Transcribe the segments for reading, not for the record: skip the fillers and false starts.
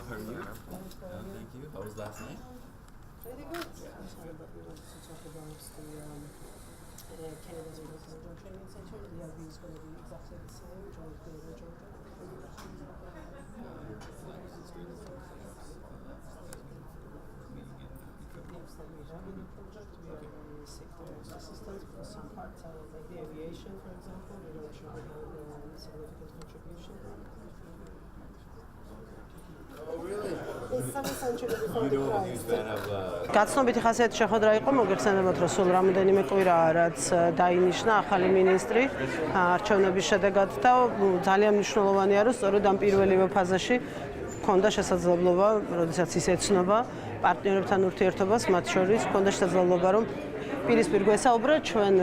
How are you? Thank you. How was last night? Pretty good. I'm sorry, but we wanted to talk about the Canada's Autism Training Center. The LV is going to be exactly the same. Georgia. Assistance because some parts are like the aviation, for example, we don't show significant contribution. Oh, really? It's some essentially before You the know, I'm a huge Christ. fan of. გაცნობითი ხასიათი შეხვედრა იყო, მოგეხსენებათ, რომ სულ რამოდენიმე კვირაა, რაც დაინიშნა ახალი მინისტრი არჩევნების შედეგად და ძალიან მნიშვნელოვანია, რომ სწორედ ამ პირველივე ფაზაში ქონდა შესაძლებლობა, როდესაც ის ეცნობა პარტნიორებთან ურთიერთობას, მათ შორის ქონდა შესაძლებლობა, რომ პირისპირ გვესაუბრა ჩვენ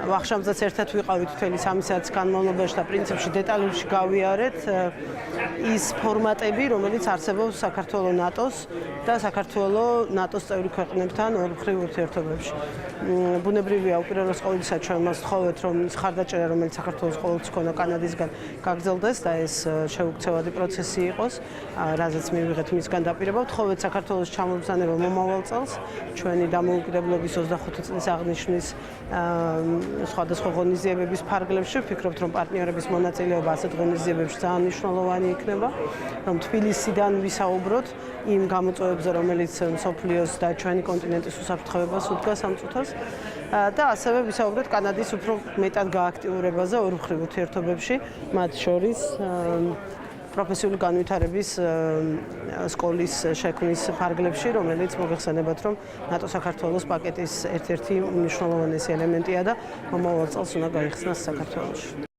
ვახშამზეც ერთად ვიყავით მთელი 3 საათის განმავლობაში და პრინციპში დეტალებში გავიარეთ ის ფორმატები, რომელიც არსებობს საქართველოს ნატოს და საქართველოს ნატოს წევრი ქვეყნებთან ორმხრივ ურთიერთობებში. ბუნებრივია უპირველეს ყოვლისა ჩვენ მას ვთხოვეთ, რომ ის ხარდაჭერა, რომელიც საქართველოს ყოველთვის ჰქონდა კანადისგან, გაგრძელდეს და ეს შეუქცევადი პროცესი იყოს, რაზეც მივიღეთ მისგან დაპირება. ვთხოვეთ საქართველოს ჩამობრძანება მომავალ წელს, ჩვენი დამოუკიდებლობის 25 წლის აღნიშვნის სხვადასხვა ღონისძიებების ფარგლებში. ვფიქრობთ, რომ პარტნიორების მონაწილეობა ასეთ ღონისძიებებში ძალიან მნიშვნელოვანი იქნება, რომ თბილისიდან ვისაუბროთ იმ გამოწვევებზე, რომელიც მსოფლიოს და ჩვენი კონტინენტის უსაფრთხოებას უდგას ამ წუთას და ასევე ვისაუბროთ კანადის უფრო მეტად გააქტიურებაზე ორმხრივ ურთიერთობებში, მათ შორის პროფესიული განვითარების სკოლის შექმნის ფარგლებში, რომელიც მოგეხსენებათ, რომ ნატო-საქართველოს პაკეტის ერთ-ერთი უმნიშვნელოვანესი ელემენტია და მომავალ წელს უნდა გაიხსნას საქართველოში.